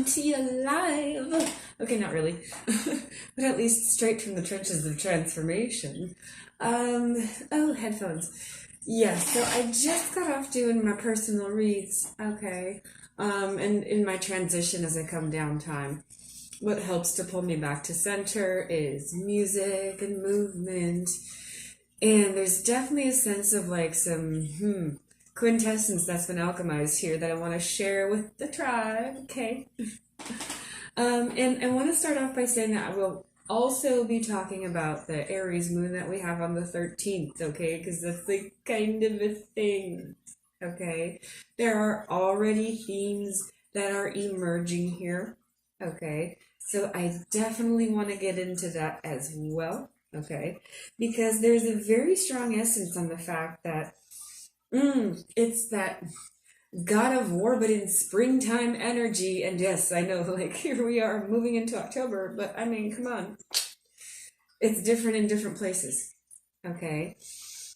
come to you live. Okay, not really, but at least straight from the trenches of transformation. Oh, headphones. Yeah, so I just got off doing my personal reads, okay, and in my transition as I come downtime. What helps to pull me back to center is music and movement. And there's definitely a sense of like some quintessence that's been alchemized here that I want to share with the tribe, okay? And I want to start off by saying that I will also be talking about the Aries moon that we have on the 13th, okay? Because that's like kind of a thing, okay? There are already themes that are emerging here, okay? So I definitely want to get into that as well, okay? Because there's a very strong essence on the fact that it's that God of War, but in springtime energy. And yes, I know, like, here we are moving into October, but I mean, come on. It's different in different places, okay?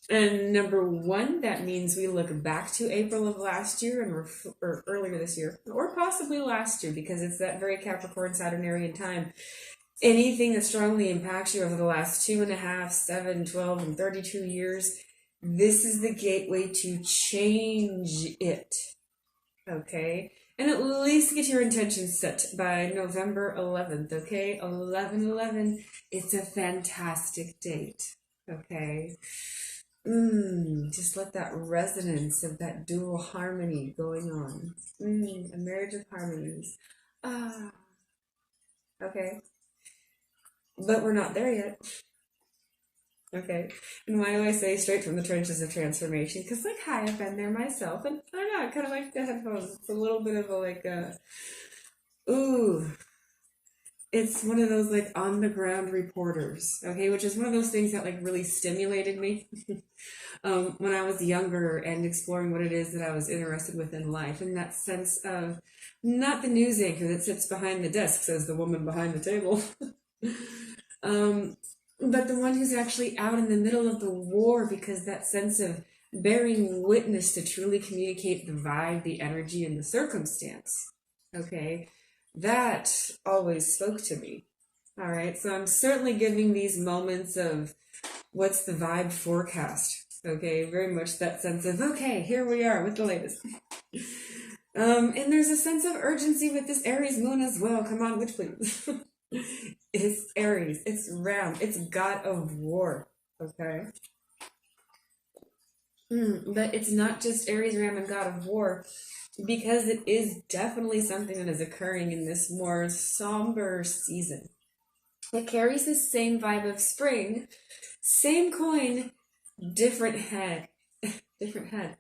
And number one, that means we look back to April of last year or earlier this year, or possibly last year, because it's that very Capricorn Saturnarian time. Anything that strongly impacts you over the last 2.5, 7, 12, and 32 years, this is the gateway to change it, okay? And at least get your intentions set by November 11th, okay? 11/11, it's a fantastic date, okay? Just let that resonance of that dual harmony going on. A marriage of harmonies. Ah, okay. But we're not there yet. Okay. And why do I say straight from the trenches of transformation? Because, like, hi, I've been there myself. And I don't know, I kind of like the headphones. It's a little bit of a, like, ooh. It's one of those, like, on-the-ground reporters, okay? Which is one of those things that, like, really stimulated me when I was younger and exploring what it is that I was interested with in life. And that sense of not the news anchor that sits behind the desk, says the woman behind the table. But the one who's actually out in the middle of the war, because that sense of bearing witness to truly communicate the vibe, the energy, and the circumstance, okay, that always spoke to me. All right, so I'm certainly giving these moments of what's the vibe forecast, okay, very much that sense of, okay, here we are with the latest. And there's a sense of urgency with this Aries moon as well. Come on, witch please. It's Aries, it's Ram, it's God of War, okay? But it's not just Aries, Ram, and God of War, because it is definitely something that is occurring in this more somber season. It carries the same vibe of spring, same coin, different head, different head.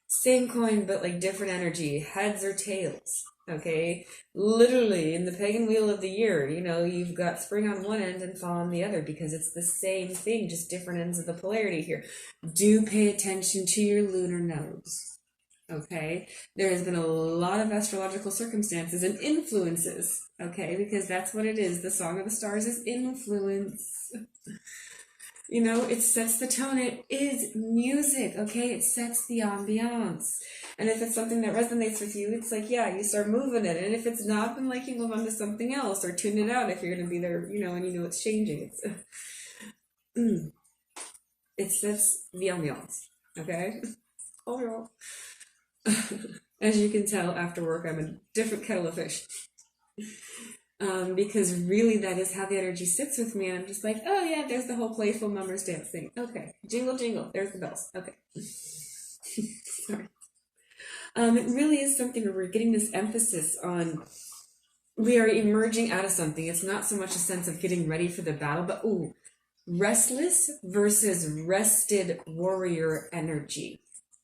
Same coin, but like different energy, heads or tails, okay? Literally, in the pagan wheel of the year, you know, you've got spring on one end and fall on the other because it's the same thing, just different ends of the polarity here. Do pay attention to your lunar nodes, okay? There has been a lot of astrological circumstances and influences, okay? Because that's what it is. The Song of the Stars is influence. You know, it sets the tone. It is music, okay? It sets the ambiance. And if it's something that resonates with you, it's like, yeah, you start moving it. And if it's not, then like you move on to something else or tune it out if you're going to be there, you know, and you know it's changing. It sets the ambiance, okay? Oh, yeah. As you can tell, after work, I'm a different kettle of fish. Because really that is how the energy sits with me. And I'm just like, oh yeah, there's the whole playful mummers dance thing. Okay, jingle, jingle, there's the bells. Okay. Sorry. It really is something where we're getting this emphasis on, we are emerging out of something. It's not so much a sense of getting ready for the battle, but restless versus rested warrior energy.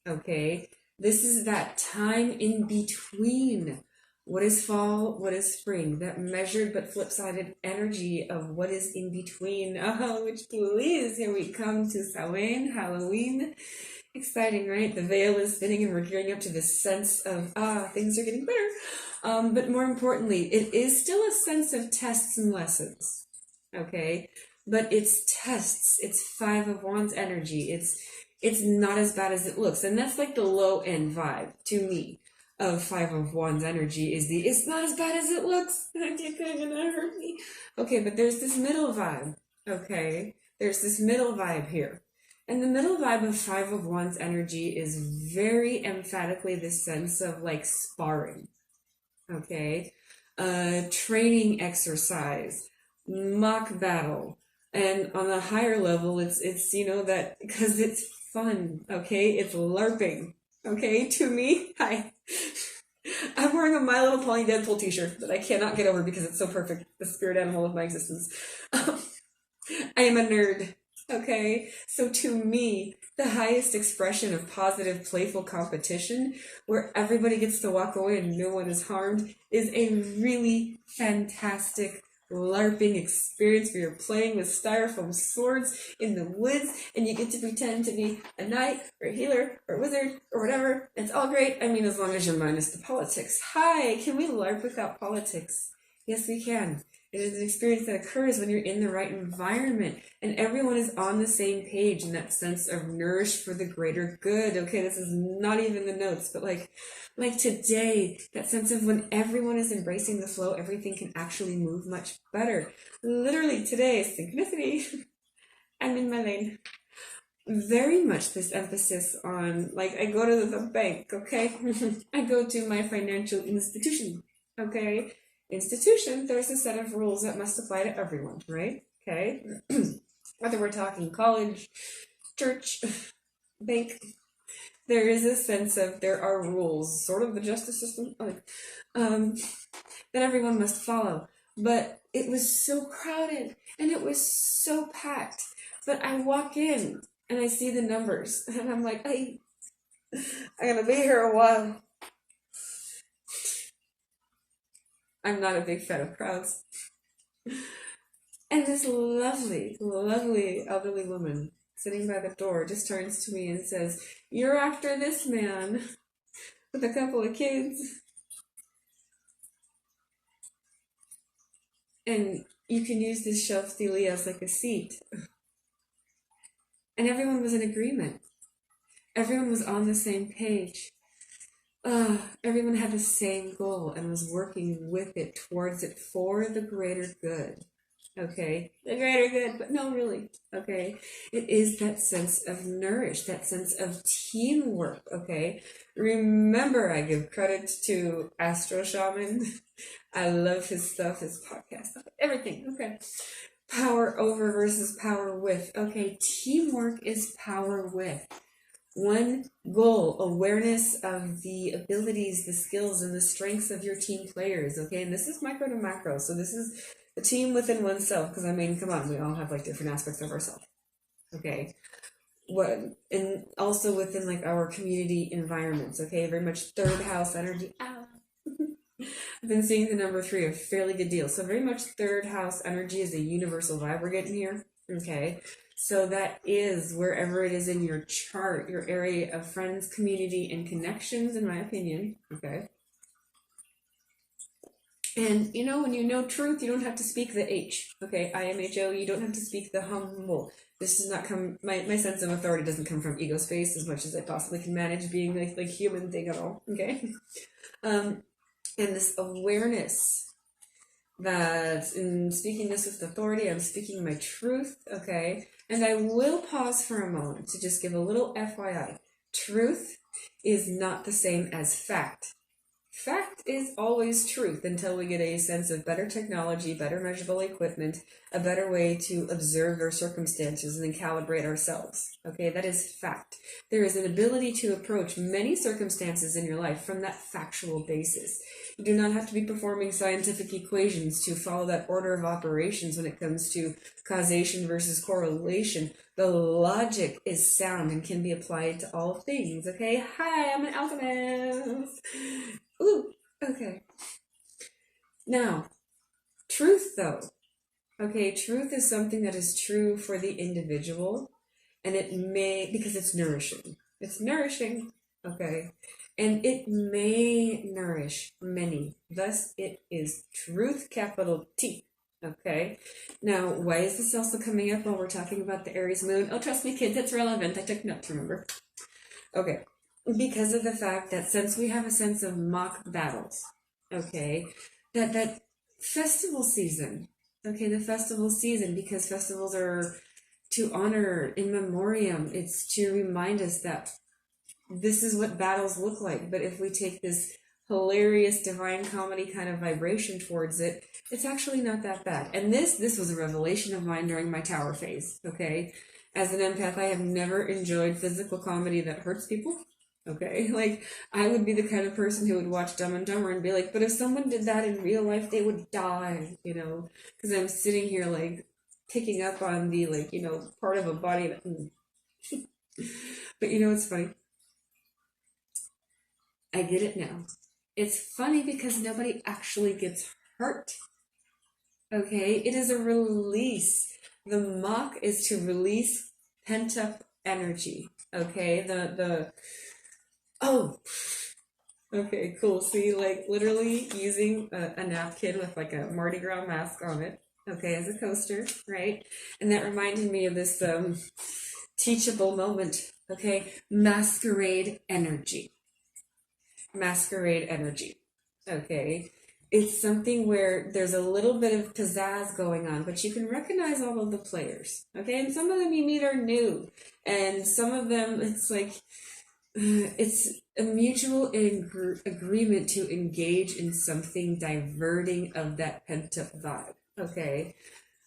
Okay, this is that time in between. What is fall? What is spring? That measured but flip-sided energy of what is in between. Oh, which please, here we come to Samhain, Halloween. Exciting, right? The veil is thinning and we're gearing up to this sense of, things are getting better. But more importantly, it is still a sense of tests and lessons, okay? But it's tests. It's Five of Wands energy. It's not as bad as it looks. And that's like the low-end vibe to me. of Five of Wands energy is the it's not as bad as it looks. It's gonna hurt me. Okay, but there's this middle vibe. Okay, there's this middle vibe here. And the middle vibe of Five of Wands energy is very emphatically this sense of like sparring. Okay, training exercise, mock battle, and on a higher level, it's you know that because it's fun. Okay, it's LARPing. Okay, to me, hi. I'm wearing a My Little Pony Deadpool t-shirt that I cannot get over because it's so perfect, the spirit animal of my existence. I am a nerd. Okay, so to me, the highest expression of positive, playful competition, where everybody gets to walk away and no one is harmed, is a really fantastic LARPing experience where you're playing with styrofoam swords in the woods and you get to pretend to be a knight or a healer or a wizard or whatever. It's all great. I mean, as long as you're minus the politics. Hi, can we LARP without politics? Yes, we can. It is an experience that occurs when you're in the right environment and everyone is on the same page in that sense of nourished for the greater good. Okay, this is not even the notes, but like today, that sense of when everyone is embracing the flow, everything can actually move much better. Literally today, synchronicity. I'm in my lane. Very much this emphasis on, like, I go to the bank, okay? I go to my financial institution, okay? Institution, there's a set of rules that must apply to everyone, right? Okay? Whether we're talking college, church, bank, there is a sense of there are rules, sort of the justice system, that everyone must follow. But it was so crowded and it was so packed. But I walk in and I see the numbers and I'm like, I'm gonna be here a while. I'm not a big fan of crowds. And this lovely, lovely elderly woman sitting by the door just turns to me and says, "You're after this man with a couple of kids. And you can use this shelf Thele as like a seat." And everyone was in agreement. Everyone was on the same page. Everyone had the same goal and was working with it, towards it, for the greater good. Okay, the greater good, but no, really. Okay, it is that sense of nourish, that sense of teamwork. Okay, remember, I give credit to Astro Shaman. I love his stuff, his podcast, everything. Okay, power over versus power with. Okay, teamwork is power with. One goal, awareness of the abilities, the skills, and the strengths of your team players, okay? And this is micro to macro, so this is a team within oneself, because I mean, come on, we all have like different aspects of ourselves, okay? And also within like our community environments, okay? Very much third house energy. Ow. I've been seeing the number 3, a fairly good deal. So very much third house energy is a universal vibe we're getting here, okay? So that is wherever it is in your chart, your area of friends, community, and connections, in my opinion. Okay. And you know, when you know truth, you don't have to speak the H. Okay, IMHO, you don't have to speak the humble. This does not come, my sense of authority doesn't come from ego space as much as I possibly can manage being like human thing at all. Okay. And this awareness that in speaking this with authority, I'm speaking my truth, okay? And I will pause for a moment to just give a little FYI. Truth is not the same as fact. Fact is always truth until we get a sense of better technology, better measurable equipment, a better way to observe our circumstances and then calibrate ourselves. Okay, that is fact. There is an ability to approach many circumstances in your life from that factual basis. You do not have to be performing scientific equations to follow that order of operations when it comes to causation versus correlation. The logic is sound and can be applied to all things. Okay, hi, I'm an alchemist. Ooh, okay. Now, truth though. Okay, truth is something that is true for the individual, and it may, because it's nourishing. It's nourishing, okay? And it may nourish many. Thus, it is truth, capital T, okay? Now, why is this also coming up while we're talking about the Aries moon? Oh, trust me, kids, it's relevant. I took notes, remember? Okay. because of the fact that since we have a sense of mock battles, okay, that festival season, okay, the festival season, because festivals are to honor in memoriam, it's to remind us that this is what battles look like. But if we take this hilarious divine comedy kind of vibration towards it, it's actually not that bad. And this was a revelation of mine during my tower phase. Okay, as an empath, I have never enjoyed physical comedy that hurts people. Okay, like I would be the kind of person who would watch Dumb and Dumber and be like, but if someone did that in real life, they would die, because I'm sitting here like picking up on the like, part of a body that. But it's funny. I get it now. It's funny because nobody actually gets hurt. Okay, it is a release. The mock is to release pent up energy. Okay, the oh, okay, cool. See, like literally using a napkin with like a Mardi Gras mask on it. Okay, as a coaster, right? And that reminded me of this teachable moment. Okay, masquerade energy. Okay. It's something where there's a little bit of pizzazz going on, but you can recognize all of the players. Okay. And some of them you meet are new. And some of them, it's like, it's a mutual agreement to engage in something diverting of that pent up vibe. Okay.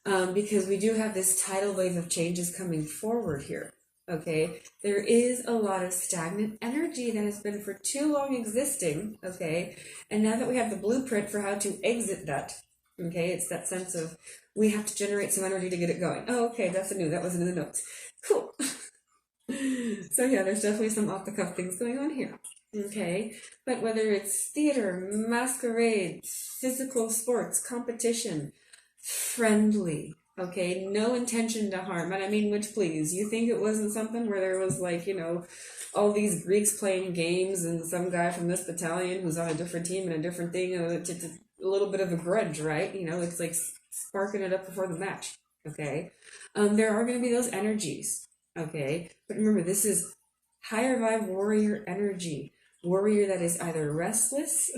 Because we do have this tidal wave of changes coming forward here. Okay, there is a lot of stagnant energy that has been for too long existing. Okay, and now that we have the blueprint for how to exit that, okay, it's that sense of we have to generate some energy to get it going. Oh, okay, that wasn't in the notes. Cool. So yeah, there's definitely some off the cuff things going on here. Okay, but whether it's theater, masquerade, physical sports, competition, friendly. Okay, no intention to harm. And I mean, which please, you think it wasn't something where there was like, all these Greeks playing games and some guy from this battalion who's on a different team and a different thing, a little bit of a grudge, right? It's like sparking it up before the match. Okay, there are going to be those energies. Okay, but remember, this is higher vibe warrior energy. Warrior that is either restless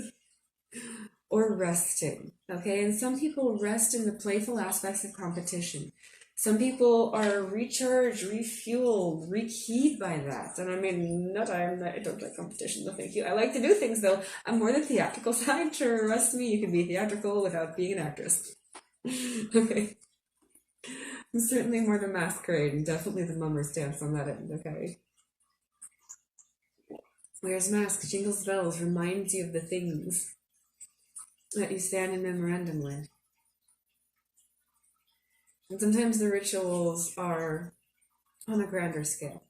or resting. Okay, and some people rest in the playful aspects of competition. Some people are recharged, refueled, rekeyed by that. And I mean, I don't like competition, no thank you. I like to do things though. I'm more the theatrical side. Trust me, you can be theatrical without being an actress. Okay. I'm certainly more the masquerade and definitely the mummer's dance on that end, okay? Wears masks, jingles bells, reminds you of the things that you stand in memorandum with. And sometimes the rituals are on a grander scale.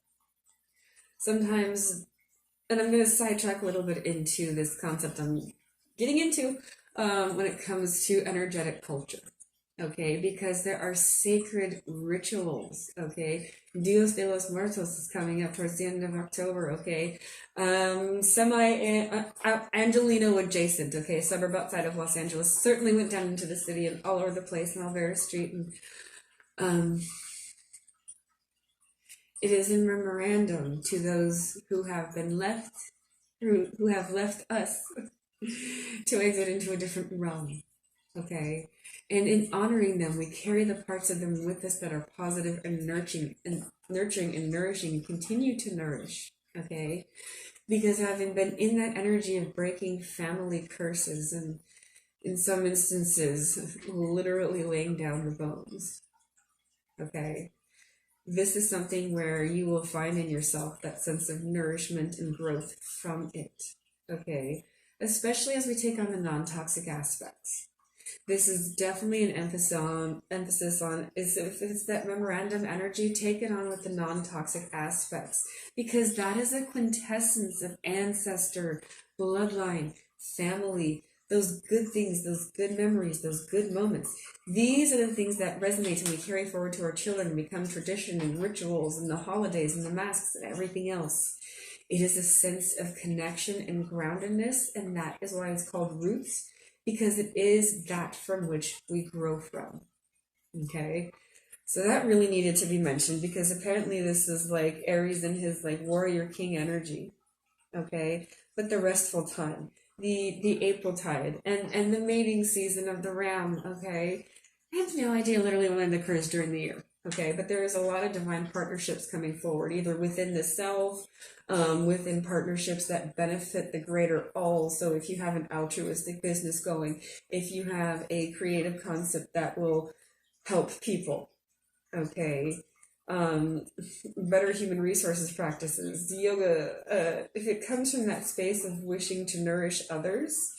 Sometimes, and I'm going to sidetrack a little bit into this concept I'm getting into when it comes to energetic culture. Okay, because there are sacred rituals. Okay, Dios de los Muertos is coming up towards the end of October. Okay, Angelino adjacent. Okay, suburb outside of Los Angeles. Certainly went down into the city and all over the place in Alvera Street, and it is in memorandum to those who have been left, who have left us, to exit into a different realm. Okay. And in honoring them, we carry the parts of them with us that are positive and nurturing and nourishing and continue to nourish. Okay. Because having been in that energy of breaking family curses and in some instances, literally laying down the bones. Okay. This is something where you will find in yourself that sense of nourishment and growth from it. Okay. Especially as we take on the non-toxic aspects. This is definitely an emphasis on is if it's that memorandum energy, take it on with the non-toxic aspects, because that is a quintessence of ancestor, bloodline, family, those good things, those good memories, those good moments. These are the things that resonate and we carry forward to our children and become tradition and rituals and the holidays and the masks and everything else. It is a sense of connection and groundedness, and that is why it's called roots, because it is that from which we grow from. Okay, so that really needed to be mentioned, because apparently this is like Aries and his like warrior king energy. okay? But the restful time, the April tide, and the mating season of the ram, okay? I have no idea literally when it occurs during the year, okay? But there is a lot of divine partnerships coming forward, either within the self, within partnerships that benefit the greater all. So if you have an altruistic business going, if you have a creative concept that will help people, okay, better human resources practices, yoga, if it comes from that space of wishing to nourish others,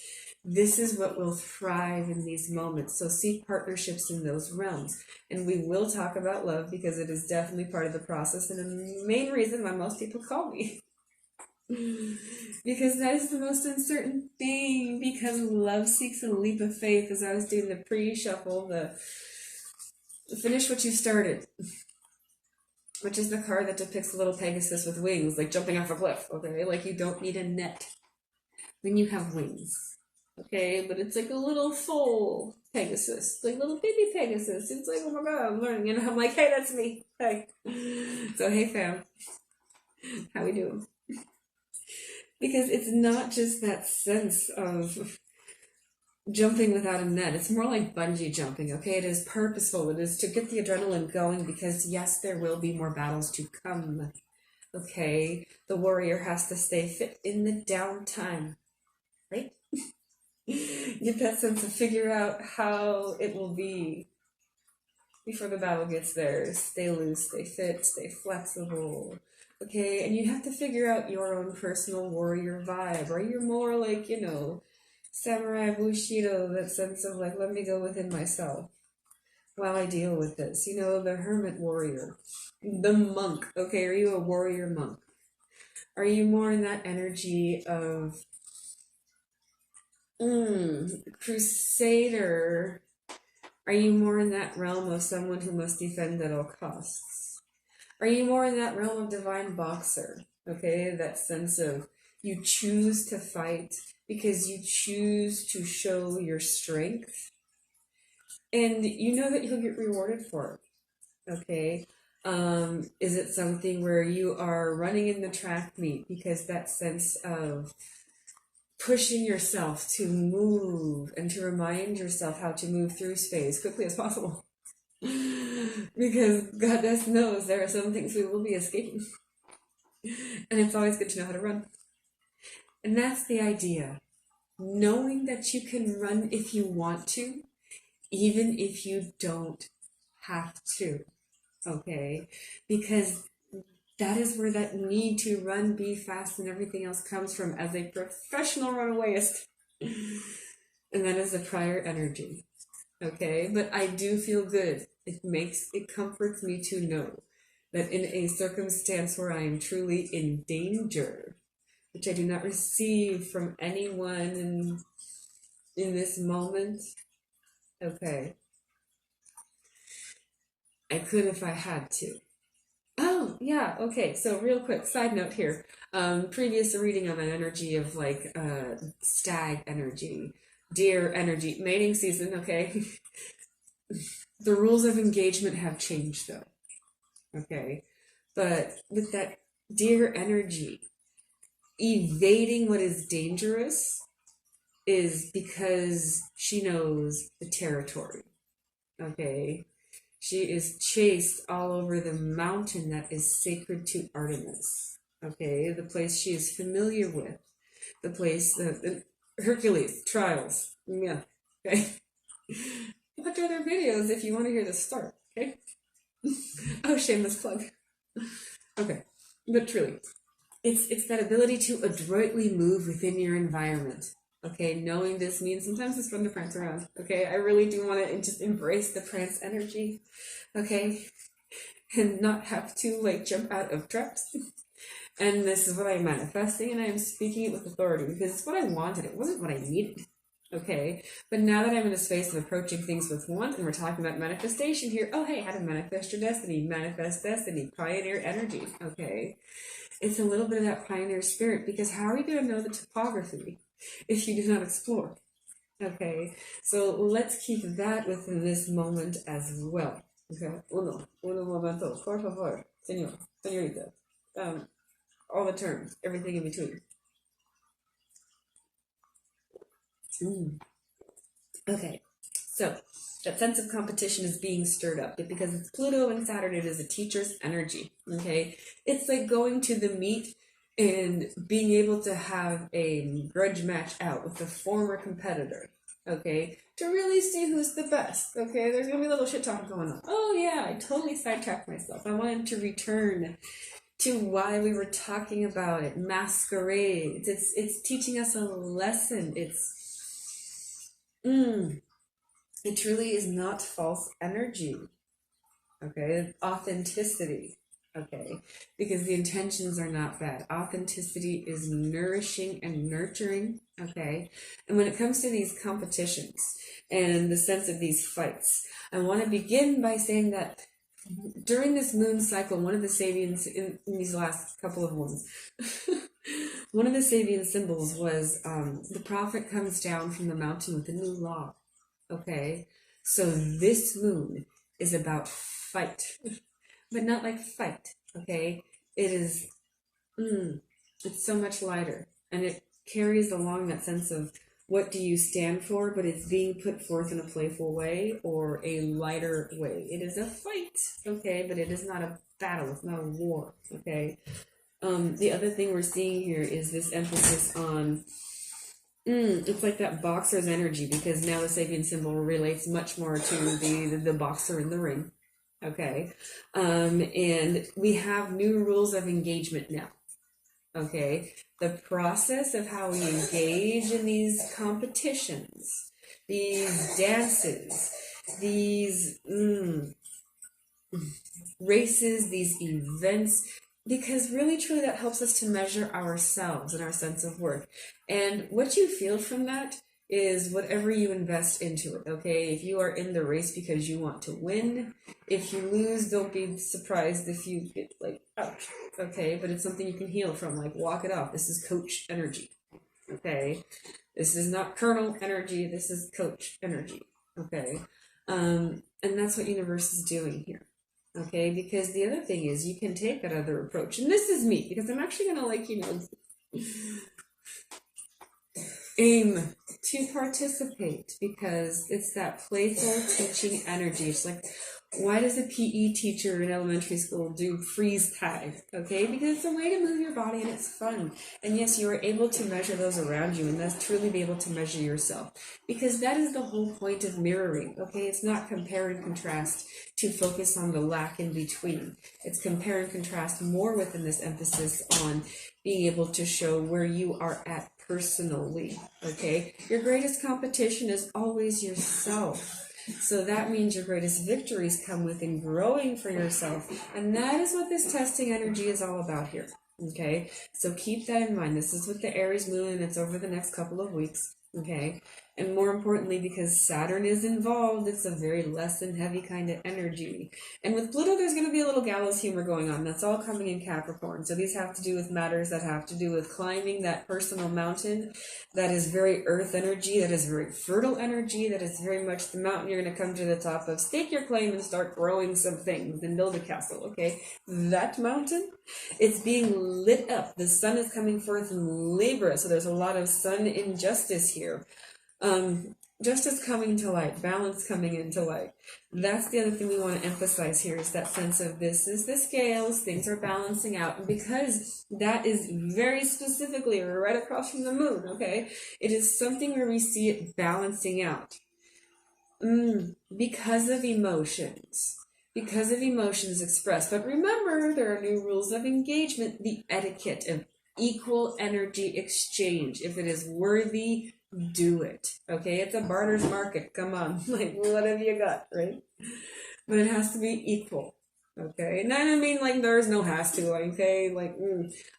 this is what will thrive in these moments. So seek partnerships in those realms. And we will talk about love because it is definitely part of the process and the main reason why most people call me. Because that is the most uncertain thing, because love seeks a leap of faith. As I was doing the pre-shuffle, the finish what you started, which is the card that depicts a little Pegasus with wings, like jumping off a cliff, okay? Like you don't need a net when you have wings, okay? But it's like a little foal Pegasus, like little baby Pegasus. It's like, oh my God, I'm learning. And I'm like, hey, that's me. Hey. So, hey, fam. How we doing? Because it's not just that sense of jumping without a net. It's more like bungee jumping, okay? It is purposeful. It is to get the adrenaline going because, yes, there will be more battles to come, okay? The warrior has to stay fit in the downtime, right? Get that sense of figure out how it will be before the battle gets there. Stay loose, stay fit, stay flexible, okay? And you have to figure out your own personal warrior vibe. Are you more like, Samurai Bushido, that sense of like, let me go within myself while I deal with this. The hermit warrior, the monk. Okay, are you a warrior monk? Are you more in that energy of crusader? Are you more in that realm of someone who must defend at all costs? Are you more in that realm of divine boxer? Okay, that sense of you choose to fight because you choose to show your strength, and you know that you'll get rewarded for it, okay? Is it something where you are running in the track meet because that sense of pushing yourself to move and to remind yourself how to move through space quickly as possible? Because goddess knows there are some things we will be escaping, and it's always good to know how to run. And that's the idea. Knowing that you can run if you want to, even if you don't have to, okay? Because that is where that need to run, be fast, and everything else comes from as a professional runawayist. And that is a prior energy, okay? But I do feel good. It comforts me to know that in a circumstance where I am truly in danger, which I do not receive from anyone in this moment, okay, I could if I had to. Oh, yeah, okay, so real quick, side note here. Previous reading on an energy of like stag energy, deer energy, mating season, okay? The rules of engagement have changed though, okay? But with that deer energy, evading what is dangerous is because she knows the territory, okay? She is chased all over the mountain that is sacred to Artemis, okay? The place she is familiar with, the place, the Hercules, trials, yeah, okay? Watch other videos if you want to hear the start, okay? Oh, shameless plug. Okay, but truly, it's that ability to adroitly move within your environment. Okay, knowing this means sometimes it's fun to prance around. Okay, I really do want to just embrace the prance energy. Okay, and not have to like jump out of traps. And this is what I'm manifesting, and I'm speaking it with authority because it's what I wanted. It wasn't what I needed. Okay, but now that I'm in a space of approaching things with want, and we're talking about manifestation here. Oh, hey, how to manifest your destiny, manifest destiny, pioneer energy. Okay, it's a little bit of that pioneer spirit, because how are you going to know the topography if you do not explore? Okay, so let's keep that within this moment as well. Okay, uno momento, por favor, señor, señorita. All the terms, everything in between. Mm. Okay, so that sense of competition is being stirred up because it's Pluto and Saturn. It is a teacher's energy. Okay, it's like going to the meet and being able to have a grudge match out with a former competitor. Okay, to really see who's the best. Okay, there's gonna be a little shit talk going on. Oh yeah, I totally sidetracked myself. I wanted to return to why we were talking about it. Masquerades. It's teaching us a lesson. It truly is not false energy. Okay, authenticity. Okay, because the intentions are not bad. Authenticity is nourishing and nurturing. Okay, and when it comes to these competitions and the sense of these fights, I want to begin by saying that during this moon cycle, one of the Sabians in these last couple of ones, one of the Sabian symbols was the prophet comes down from the mountain with a new law. Okay, so this moon is about fight, but not like fight. Okay, it is, it's so much lighter, and it carries along that sense of what do you stand for, but it's being put forth in a playful way or a lighter way. It is a fight, okay, but it is not a battle. It's not a war, okay. The other thing we're seeing here is this emphasis on it's like that boxer's energy, because now the Sabian symbol relates much more to the boxer in the ring. Okay. And we have new rules of engagement now. Okay. The process of how we engage in these competitions, these dances, these races, these events, because really truly that helps us to measure ourselves and our sense of worth. And what you feel from that is whatever you invest into it. Okay, if you are in the race because you want to win, if you lose, don't be surprised if you get like ouch. Okay, but it's something you can heal from. Like, walk it off. This is coach energy. Okay, this is not colonel energy. This is coach energy. Okay, and that's what universe is doing here. Okay, because the other thing is you can take that other approach. And this is me, because I'm actually going to aim to participate, because it's that playful teaching energy. It's like, why does a PE teacher in elementary school do freeze tag? Okay, because it's a way to move your body and it's fun. And yes, you are able to measure those around you, and that's truly be able to measure yourself, because that is the whole point of mirroring. Okay, it's not compare and contrast to focus on the lack in between. It's compare and contrast more within this emphasis on being able to show where you are at personally. Okay, your greatest competition is always yourself. So that means your greatest victories come within growing for yourself. And that is what this testing energy is all about here. Okay, so keep that in mind. This is with the Aries moon, and it's over the next couple of weeks. Okay, and more importantly, because Saturn is involved, it's a very lesson heavy kind of energy. And with Pluto, there's going to be a little gallows humor going on. That's all coming in Capricorn. So these have to do with matters that have to do with climbing that personal mountain. That is very earth energy. That is very fertile energy. That is very much the mountain you're going to come to the top of. Stake your claim and start growing some things and build a castle. Okay, that mountain, it's being lit up. The sun is coming forth in Libra. So there's a lot of sun injustice here. Justice coming to light, balance coming into light. That's the other thing we want to emphasize here, is that sense of this is the scales, things are balancing out. And because that is very specifically right across from the moon, okay, it is something where we see it balancing out. Because of emotions. Because of emotions expressed. But remember, there are new rules of engagement, the etiquette of equal energy exchange. If it is worthy, do it. Okay, it's a barter's market. Come on, like, what have you got, right? But it has to be equal. Okay, and I don't mean like there's no has to. Okay, like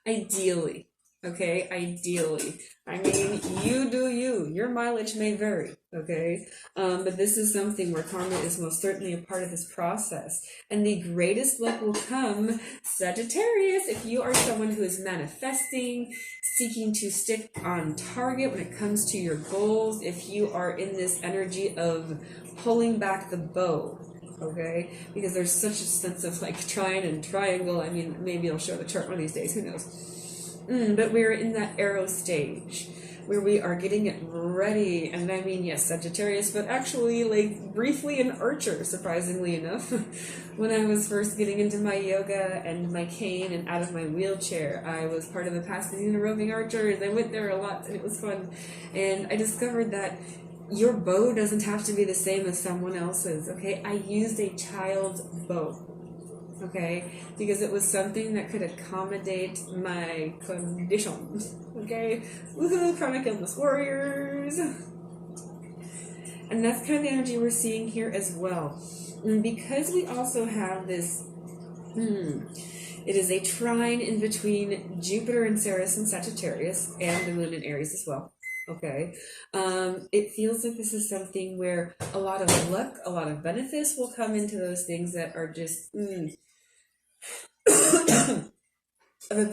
ideally. Okay, ideally. I mean, you do you. Your mileage may vary. Okay, but this is something where karma is most certainly a part of this process. And the greatest luck will come, Sagittarius, if you are someone who is manifesting, seeking to stick on target when it comes to your goals, if you are in this energy of pulling back the bow. Okay, because there's such a sense of like trying and triangle. I mean, maybe I'll show the chart one of these days, who knows. But we're in that arrow stage. where we are getting it ready. And I mean, yes, Sagittarius, but actually, like, briefly an Archer, surprisingly enough. When I was first getting into my yoga and my cane and out of my wheelchair, I was part of the Pasadena Roving Archers. I went there a lot and it was fun. And I discovered that your bow doesn't have to be the same as someone else's, okay? I used a child's bow, okay? Because it was something that could accommodate my condition, okay? Woohoo, chronic illness warriors! And that's kind of the energy we're seeing here as well. And because we also have this, it is a trine in between Jupiter and Ceres and Sagittarius, and the moon in Aries as well. Okay, it feels like this is something where a lot of luck, a lot of benefits will come into those things that are just of a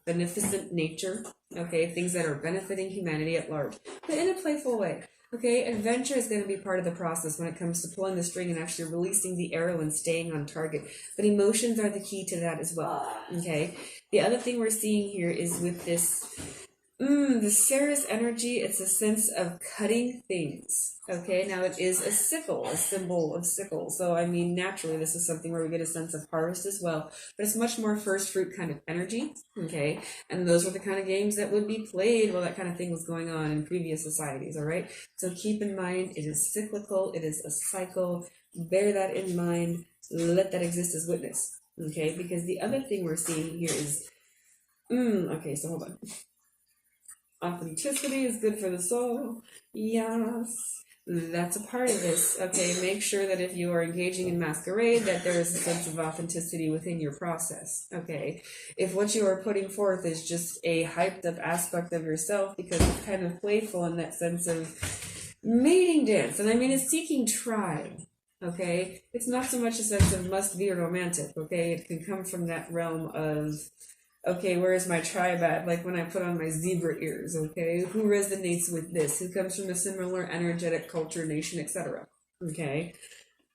beneficent nature. Okay, things that are benefiting humanity at large, but in a playful way. Okay, adventure is going to be part of the process when it comes to pulling the string and actually releasing the arrow and staying on target. But emotions are the key to that as well. Okay, the other thing we're seeing here is with this. The Ceres energy, it's a sense of cutting things. Okay, now it is a sickle, a symbol of sickle. So, I mean, naturally, this is something where we get a sense of harvest as well. But it's much more first fruit kind of energy. Okay, and those were the kind of games that would be played while that kind of thing was going on in previous societies. All right, so keep in mind, it is cyclical, it is a cycle. Bear that in mind. Let that exist as witness. Okay, because the other thing we're seeing here is, okay, so hold on. Authenticity is good for the soul. Yes, that's a part of this. Okay, make sure that if you are engaging in masquerade, that there is a sense of authenticity within your process. Okay, if what you are putting forth is just a hyped up aspect of yourself because it's kind of playful in that sense of mating dance, and I mean it's seeking tribe. Okay, it's not so much a sense of must be romantic. Okay, it can come from that realm of, okay, where is my tribe at? Like when I put on my zebra ears, okay? Who resonates with this? Who comes from a similar energetic culture, nation, etc.? Okay?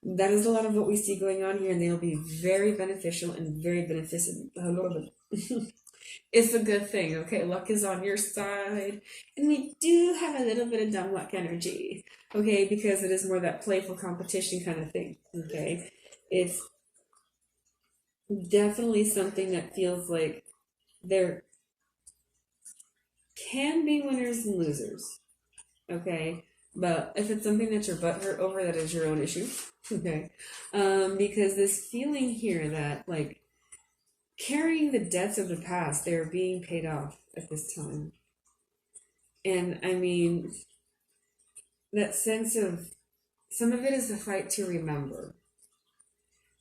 That is a lot of what we see going on here, and they'll be very beneficial and very beneficent. It's a good thing, okay? Luck is on your side. And we do have a little bit of dumb luck energy, okay? Because it is more that playful competition kind of thing, okay? It's definitely something that feels like there can be winners and losers, okay? But if it's something that you're butthurt over, that is your own issue, okay? Because this feeling here that, like, carrying the debts of the past, they're being paid off at this time. And, I mean, that sense of, some of it is the fight to remember.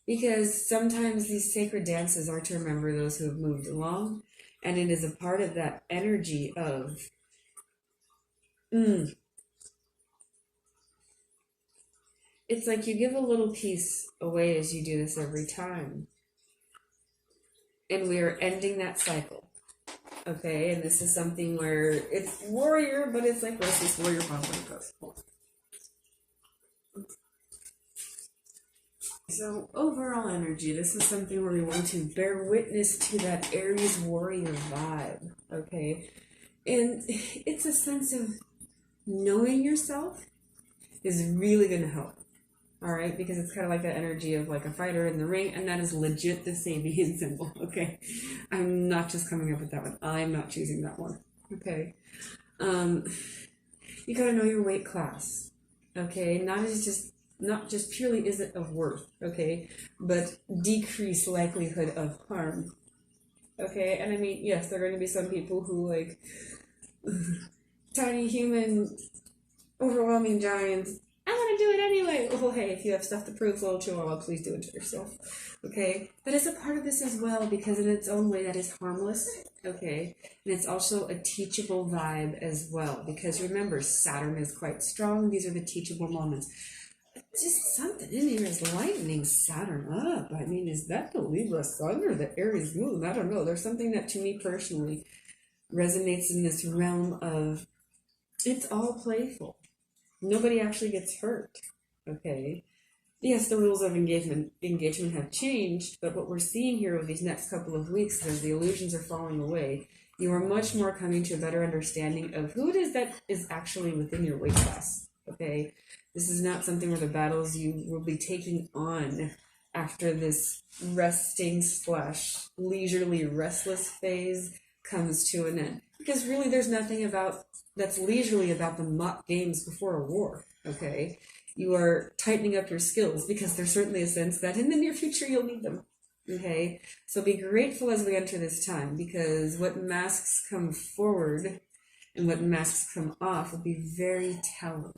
Because sometimes these sacred dances are to remember those who have moved along, and it is a part of that energy of, it's like you give a little piece away as you do this every time. And we are ending that cycle. Okay, and this is something where it's warrior, but it's like restless warrior conflict. So overall energy, this is something where we want to bear witness to that Aries warrior vibe, okay? And it's a sense of knowing yourself is really going to help, all right? Because it's kind of like that energy of like a fighter in the ring, and that is legit the Sabian symbol, okay? I'm not just coming up with that one. I'm not choosing that one, okay? You got to know your weight class, okay? Not just purely is it of worth, okay, but decrease likelihood of harm, okay? And I mean, yes, there are going to be some people who, like, tiny human, overwhelming giants, I want to do it anyway. Oh, hey, if you have stuff to prove, little chihuahua, please do it to yourself, okay? But it's a part of this as well, because in its own way, that is harmless, okay? And it's also a teachable vibe as well, because remember, Saturn is quite strong. These are the teachable moments. Just something in here is lightening Saturn up. I mean, is that the Libra sun or the Aries moon? I don't know. There's something that to me personally resonates in this realm of it's all playful. Nobody actually gets hurt. Okay. Yes, the rules of engagement have changed, but what we're seeing here over these next couple of weeks is as the illusions are falling away, You are much more coming to a better understanding of who it is that is actually within your weight class. Okay, this is not something where the battles you will be taking on after this resting slash leisurely restless phase comes to an end. Because really, there's nothing about that's leisurely about the mock games before a war. Okay, you are tightening up your skills because there's certainly a sense that in the near future you'll need them. Okay, so be grateful as we enter this time, because what masks come forward and what masks come off will be very telling.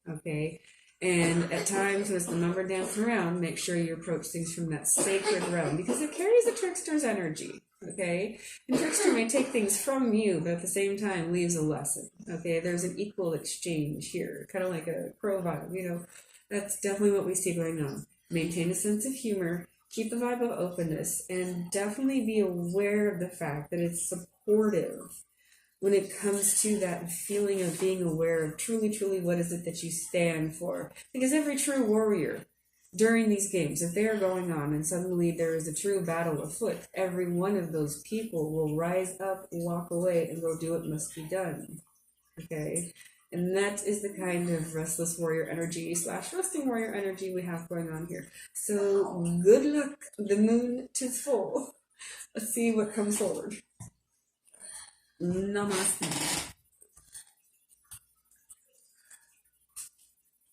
Okay, and at times as the number dance around, make sure you approach things from that sacred realm, because it carries a trickster's energy. Okay, and trickster may take things from you, but at the same time leaves a lesson. Okay, there's an equal exchange here, kind of like a crow vibe. That's definitely what we see going on. Maintain a sense of humor. Keep the vibe of openness, and definitely be aware of the fact that it's supportive when it comes to that feeling of being aware of truly what is it that you stand for. Because every true warrior during these games, if they are going on and suddenly there is a true battle afoot, every one of those people will rise up, walk away, and go do what must be done. Okay? And that is the kind of restless warrior energy slash resting warrior energy we have going on here. So good luck. The moon 'tis full. Let's see what comes forward. Namaste.